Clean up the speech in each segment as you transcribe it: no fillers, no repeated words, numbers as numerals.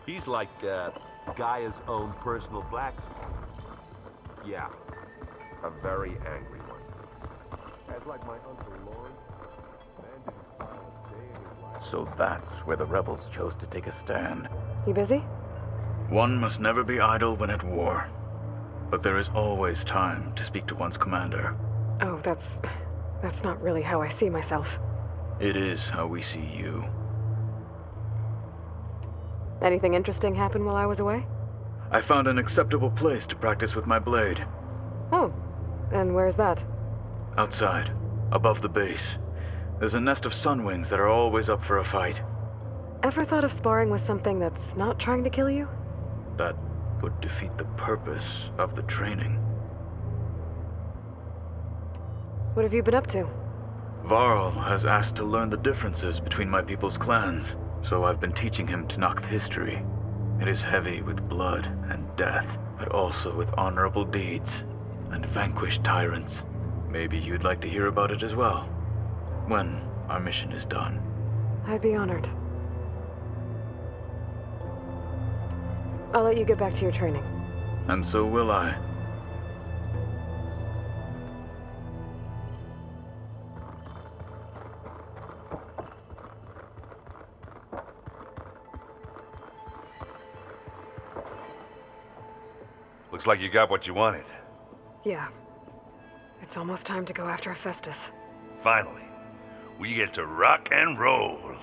He's like Gaia's own personal blacksmith. Yeah, a very angry one. As like my Uncle Lawrence, man didn't smile a day in his life. So that's where the rebels chose to take a stand. You busy? One must never be idle when at war. But there is always time to speak to one's commander. Oh, that's not really how I see myself. It is how we see you. Anything interesting happen while I was away? I found an acceptable place to practice with my blade. Oh, and where's that? Outside, above the base. There's a nest of sunwings that are always up for a fight. Ever thought of sparring with something that's not trying to kill you? That would defeat the purpose of the training. What have you been up to? Varl has asked to learn the differences between my people's clans, so I've been teaching him Tenakth history. It is heavy with blood and death, but also with honorable deeds and vanquished tyrants. Maybe you'd like to hear about it as well, when our mission is done. I'd be honored. I'll let you get back to your training. And so will I. Looks like you got what you wanted. Yeah. It's almost time to go after Hephaestus. Finally. We get to rock and roll.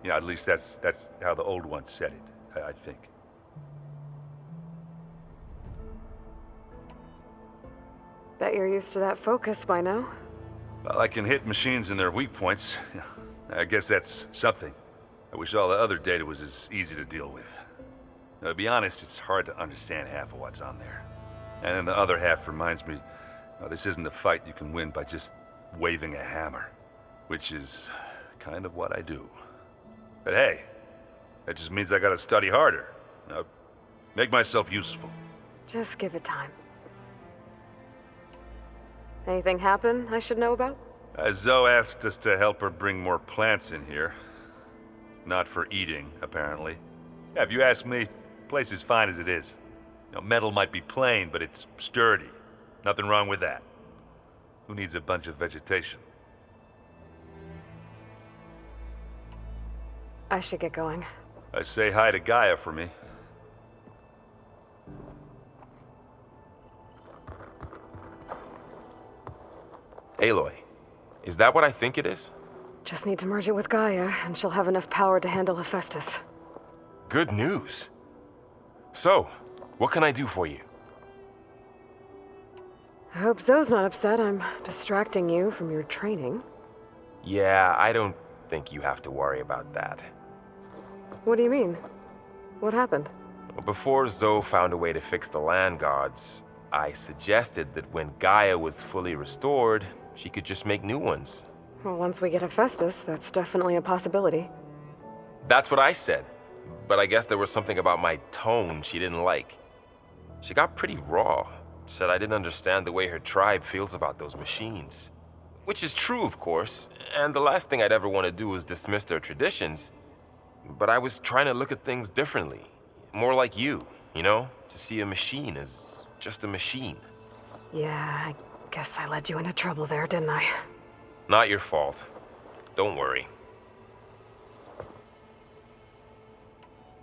Yeah, at least that's how the old one said it, I think. Bet you're used to that focus by now. Well, I can hit machines in their weak points. I guess that's something. I wish all the other data was as easy to deal with. Now, to be honest, it's hard to understand half of what's on there. And then the other half reminds me, this isn't a fight you can win by just waving a hammer. Which is kind of what I do. But hey, that just means I gotta study harder. Make myself useful. Just give it time. Anything happen I should know about? Zoe asked us to help her bring more plants in here. Not for eating, apparently. Yeah, if you ask me, the place is fine as it is. Metal might be plain, but it's sturdy. Nothing wrong with that. Who needs a bunch of vegetation? I should get going. Say hi to Gaia for me. Aloy, is that what I think it is? Just need to merge it with Gaia, and she'll have enough power to handle Hephaestus. Good news. So, what can I do for you? I hope Zoe's not upset I'm distracting you from your training. Yeah, I don't think you have to worry about that. What do you mean? What happened? Before Zoe found a way to fix the land gods, I suggested that when Gaia was fully restored, she could just make new ones. Well, once we get Hephaestus, that's definitely a possibility. That's what I said, but I guess there was something about my tone she didn't like. She got pretty raw, said I didn't understand the way her tribe feels about those machines. Which is true, of course, and the last thing I'd ever want to do is dismiss their traditions. But I was trying to look at things differently. More like you, to see a machine as just a machine. Yeah, I guess I led you into trouble there, didn't I? Not your fault. Don't worry.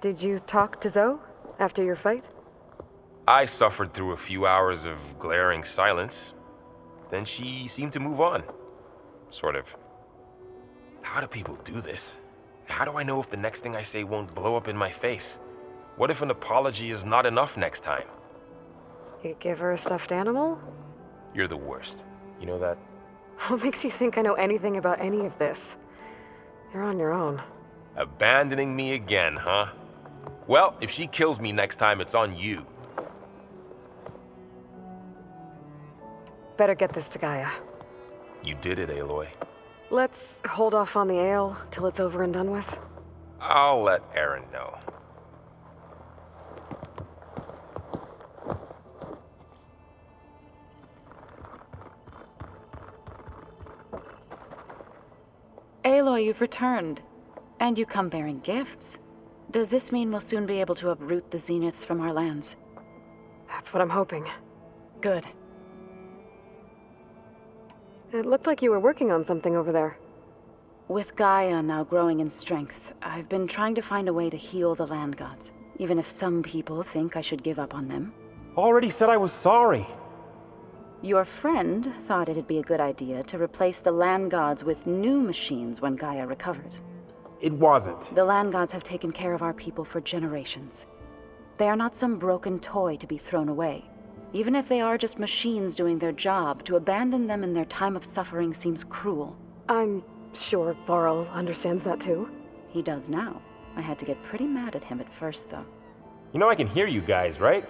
Did you talk to Zoe after your fight? I suffered through a few hours of glaring silence. Then she seemed to move on. Sort of. How do people do this? How do I know if the next thing I say won't blow up in my face? What if an apology is not enough next time? You give her a stuffed animal? You're the worst. You know that? What makes you think I know anything about any of this? You're on your own. Abandoning me again, huh? Well, if she kills me next time, it's on you. Better get this to Gaia. You did it, Aloy. Let's hold off on the ale till it's over and done with. I'll let Aaron know. Aloy, you've returned. And you come bearing gifts. Does this mean we'll soon be able to uproot the Zeniths from our lands? That's what I'm hoping. Good. It looked like you were working on something over there. With Gaia now growing in strength, I've been trying to find a way to heal the land gods, even if some people think I should give up on them. Already said I was sorry. Your friend thought it'd be a good idea to replace the land gods with new machines when Gaia recovers. It wasn't. The land gods have taken care of our people for generations. They are not some broken toy to be thrown away. Even if they are just machines doing their job, to abandon them in their time of suffering seems cruel. I'm sure Varl understands that too. He does now. I had to get pretty mad at him at first, though. You know I can hear you guys, right?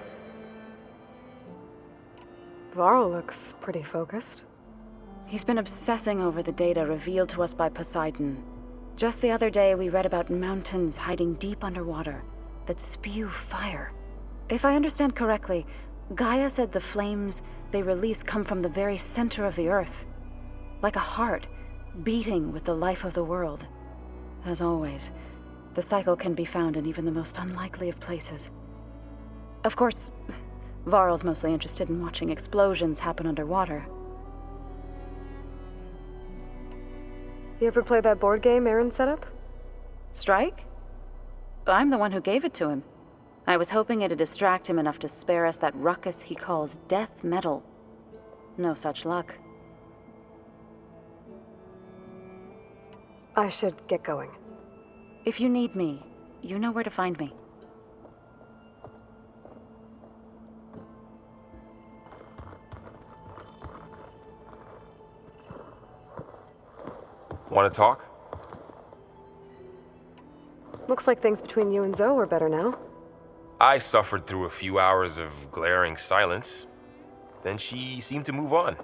Varl looks pretty focused. He's been obsessing over the data revealed to us by Poseidon. Just the other day, we read about mountains hiding deep underwater that spew fire. If I understand correctly, Gaia said the flames they release come from the very center of the Earth. Like a heart, beating with the life of the world. As always, the cycle can be found in even the most unlikely of places. Of course, Varl's mostly interested in watching explosions happen underwater. You ever play that board game Aaron set up? Strike? I'm the one who gave it to him. I was hoping it'd distract him enough to spare us that ruckus he calls death metal. No such luck. I should get going. If you need me, you know where to find me. Want to talk? Looks like things between you and Zoe are better now. I suffered through a few hours of glaring silence. Then she seemed to move on.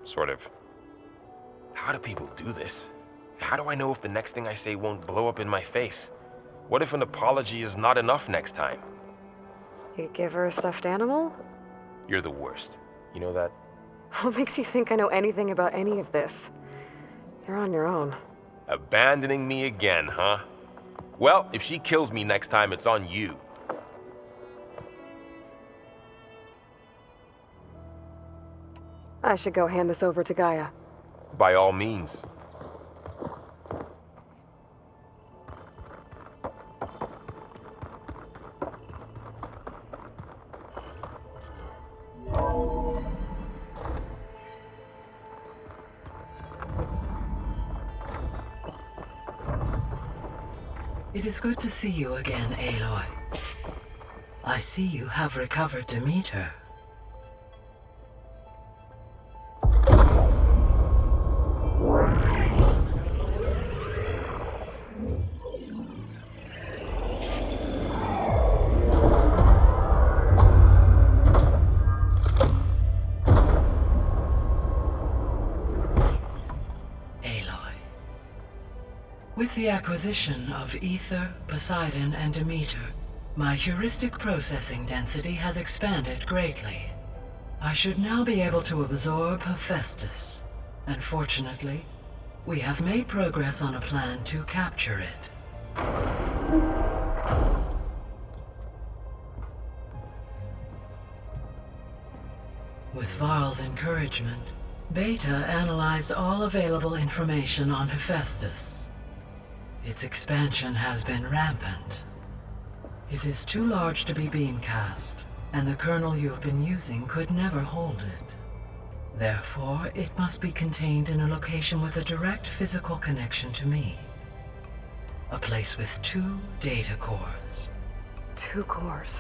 Sort of. How do people do this? How do I know if the next thing I say won't blow up in my face? What if an apology is not enough next time? You give her a stuffed animal? You're the worst. You know that? What makes you think I know anything about any of this? You're on your own. Abandoning me again, huh? Well, if she kills me next time, it's on you. I should go hand this over to Gaia. By all means. It is good to see you again, Aloy. I see you have recovered Demeter. With the acquisition of Ether, Poseidon, and Demeter, my heuristic processing density has expanded greatly. I should now be able to absorb Hephaestus, and fortunately, we have made progress on a plan to capture it. With Varl's encouragement, Beta analyzed all available information on Hephaestus. Its expansion has been rampant. It is too large to be beamcast, and the kernel you have been using could never hold it. Therefore, it must be contained in a location with a direct physical connection to me. A place with 2 data cores. 2 cores.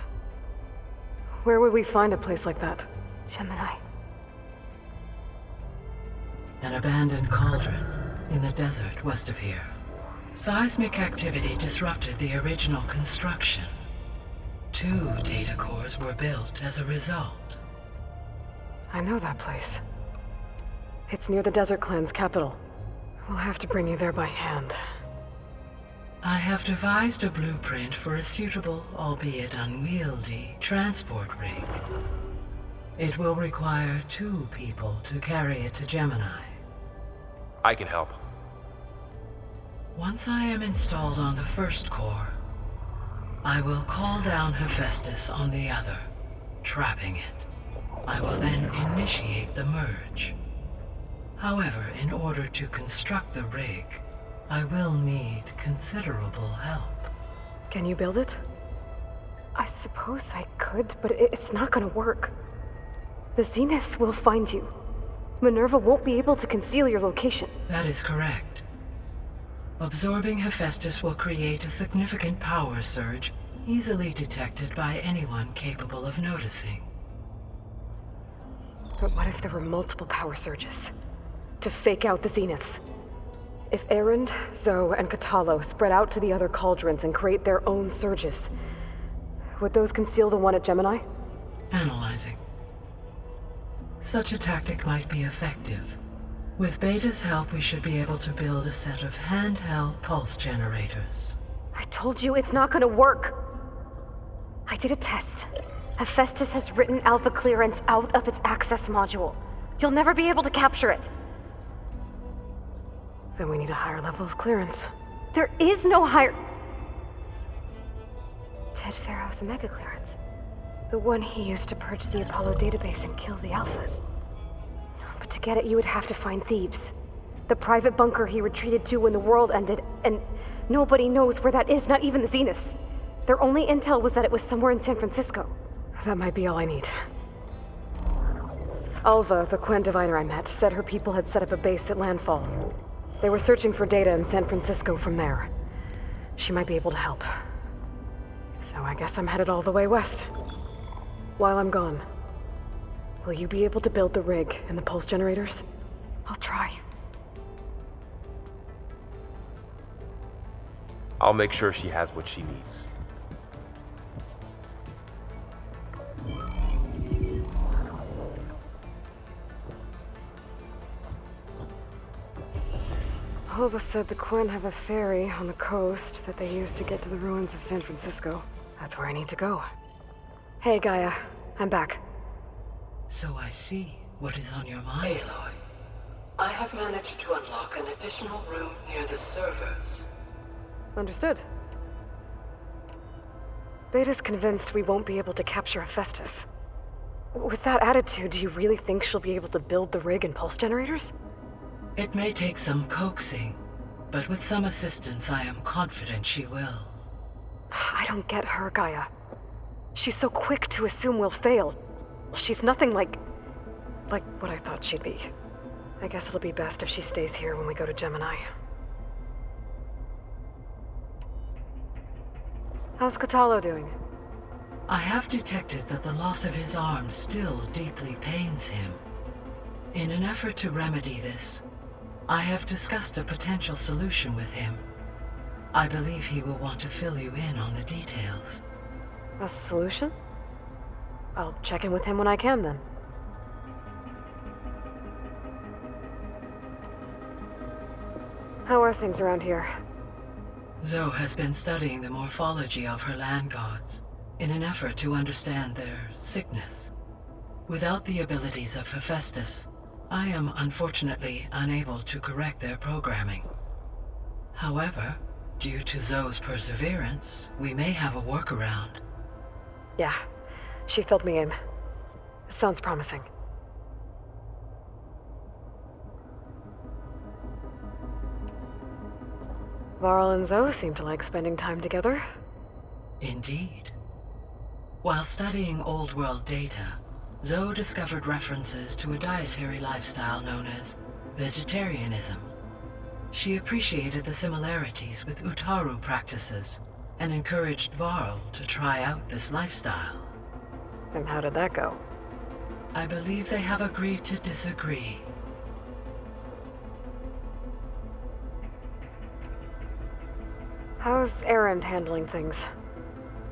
Where would we find a place like that? Gemini. An abandoned cauldron in the desert west of here. Seismic activity disrupted the original construction. 2 data cores were built as a result. I know that place. It's near the Desert Clan's capital. We'll have to bring you there by hand. I have devised a blueprint for a suitable, albeit unwieldy, transport rig. It will require 2 people to carry it to Gemini. I can help. Once I am installed on the first core, I will call down Hephaestus on the other, trapping it. I will then initiate the merge. However, in order to construct the rig, I will need considerable help. Can you build it? I suppose I could, but it's not gonna work. The Zeniths will find you. Minerva won't be able to conceal your location. That is correct. Absorbing Hephaestus will create a significant power surge, easily detected by anyone capable of noticing. But what if there were multiple power surges? To fake out the Zeniths? If Erend, Zoe, and Katalo spread out to the other cauldrons and create their own surges, would those conceal the one at Gemini? Analyzing. Such a tactic might be effective. With Beta's help, we should be able to build a set of handheld pulse generators. I told you it's not gonna work. I did a test. Hephaestus has written Alpha clearance out of its access module. You'll never be able to capture it. Then we need a higher level of clearance. There is no higher... Ted Pharaoh's Omega clearance. The one he used to purge the Apollo database and kill the Alphas. But to get it, you would have to find Thebes. The private bunker he retreated to when the world ended, and nobody knows where that is, not even the Zeniths. Their only intel was that it was somewhere in San Francisco. That might be all I need. Alva, the Quen diviner I met, said her people had set up a base at landfall. They were searching for data in San Francisco from there. She might be able to help. So I guess I'm headed all the way west. While I'm gone, will you be able to build the rig and the pulse generators? I'll try. I'll make sure she has what she needs. Alva said the Quen have a ferry on the coast that they use to get to the ruins of San Francisco. That's where I need to go. Hey, Gaia. I'm back. So I see what is on your mind. Aloy, I have managed to unlock an additional room near the servers. Understood. Beta's convinced we won't be able to capture Hephaestus. With that attitude, do you really think she'll be able to build the rig and pulse generators? It may take some coaxing, but with some assistance, I am confident she will. I don't get her, Gaia. She's so quick to assume we'll fail. She's nothing like what I thought she'd be. I guess it'll be best if she stays here when we go to Gemini. How's Katalo doing? I have detected that the loss of his arm still deeply pains him. In an effort to remedy this, I have discussed a potential solution with him. I believe he will want to fill you in on the details. A solution? I'll check in with him when I can, then. How are things around here? Zoe has been studying the morphology of her land gods in an effort to understand their sickness. Without the abilities of Hephaestus, I am unfortunately unable to correct their programming. However, due to Zoe's perseverance, we may have a workaround. Yeah, she filled me in. It sounds promising. Varl and Zoe seem to like spending time together. Indeed. While studying Old World data, Zoe discovered references to a dietary lifestyle known as vegetarianism. She appreciated the similarities with Utaru practices and encouraged Varl to try out this lifestyle. And how did that go? I believe they have agreed to disagree. How's Erend handling things?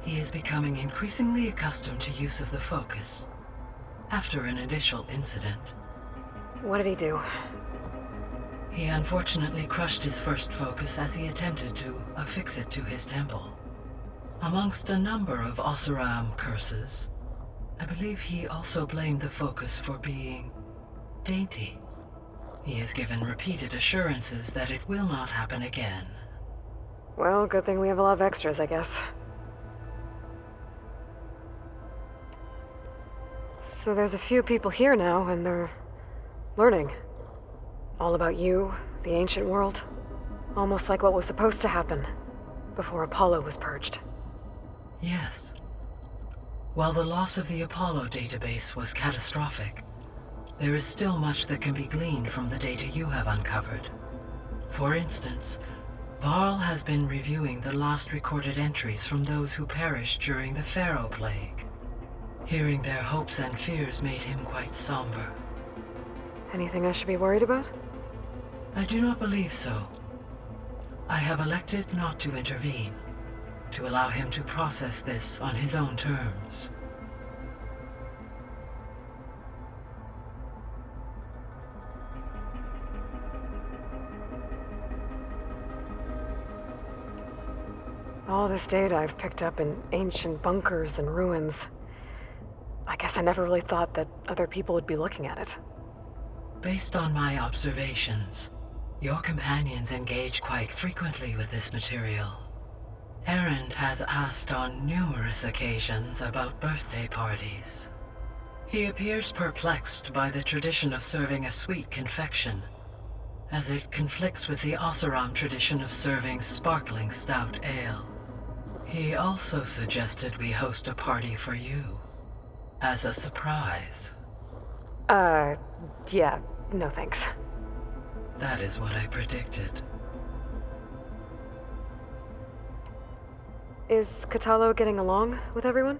He is becoming increasingly accustomed to use of the focus after an initial incident. What did he do? He unfortunately crushed his first focus as he attempted to affix it to his temple. Amongst a number of Oseram curses, I believe he also blamed the focus for being dainty. He has given repeated assurances that it will not happen again. Well, good thing we have a lot of extras, I guess. So there's a few people here now, and they're learning. All about you, the ancient world. Almost like what was supposed to happen before Apollo was purged. Yes. While the loss of the Apollo database was catastrophic, there is still much that can be gleaned from the data you have uncovered. For instance, Varl has been reviewing the last recorded entries from those who perished during the Pharaoh Plague. Hearing their hopes and fears made him quite somber. Anything I should be worried about? I do not believe so. I have elected not to intervene, to allow him to process this on his own terms. All this data I've picked up in ancient bunkers and ruins. I guess I never really thought that other people would be looking at it. Based on my observations, your companions engage quite frequently with this material. Erend has asked on numerous occasions about birthday parties. He appears perplexed by the tradition of serving a sweet confection, as it conflicts with the Oseram tradition of serving sparkling stout ale. He also suggested we host a party for you, as a surprise. Yeah, no thanks. That is what I predicted. Is Katalo getting along with everyone?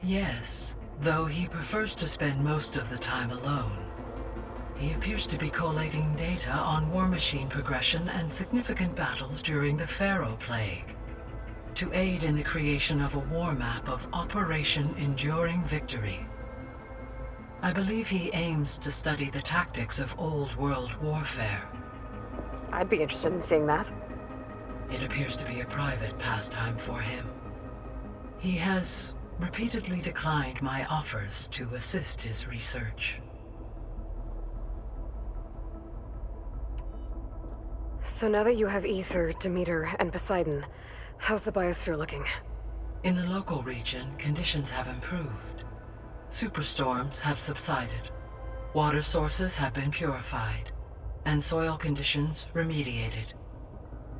Yes, though he prefers to spend most of the time alone. He appears to be collating data on war machine progression and significant battles during the Pharaoh Plague, to aid in the creation of a war map of Operation Enduring Victory. I believe he aims to study the tactics of old world warfare. I'd be interested in seeing that. It appears to be a private pastime for him. He has repeatedly declined my offers to assist his research. So now that you have Ether, Demeter, and Poseidon, how's the biosphere looking? In the local region, conditions have improved. Superstorms have subsided. Water sources have been purified, and soil conditions remediated.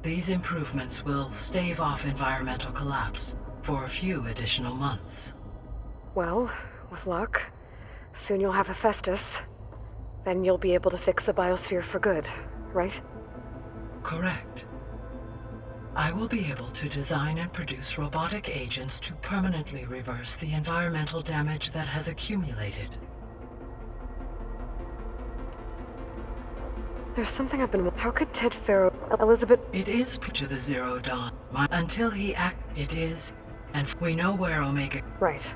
These improvements will stave off environmental collapse for a few additional months. Well, with luck, soon you'll have Hephaestus. Then you'll be able to fix the biosphere for good, right? Correct. I will be able to design and produce robotic agents to permanently reverse the environmental damage that has accumulated. There's something I've been... How could Ted Pharaoh... Elizabeth... It is to the Zero Dawn. Until he it is, and we know where Omega... Right.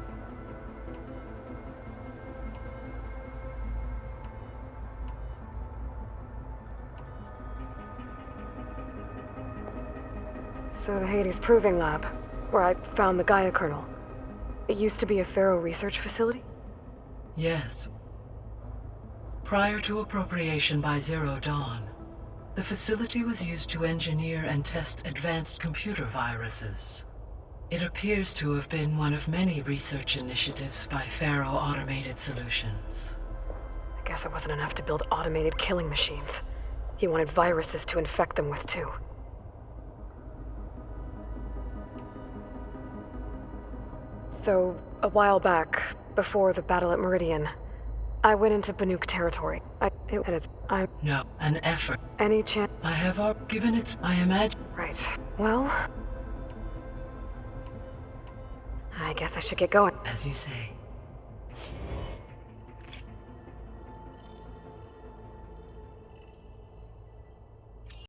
So the Hades Proving Lab, where I found the Gaia kernel. It used to be a Pharaoh research facility? Yes. Prior to appropriation by Zero Dawn, the facility was used to engineer and test advanced computer viruses. It appears to have been one of many research initiatives by Pharaoh Automated Solutions. I guess it wasn't enough to build automated killing machines. He wanted viruses to infect them with, too. So, a while back, before the battle at Meridian, I went into Banuk territory. No, an effort. Any chance? I have given it, I imagine. Right. Well... I guess I should get going. As you say.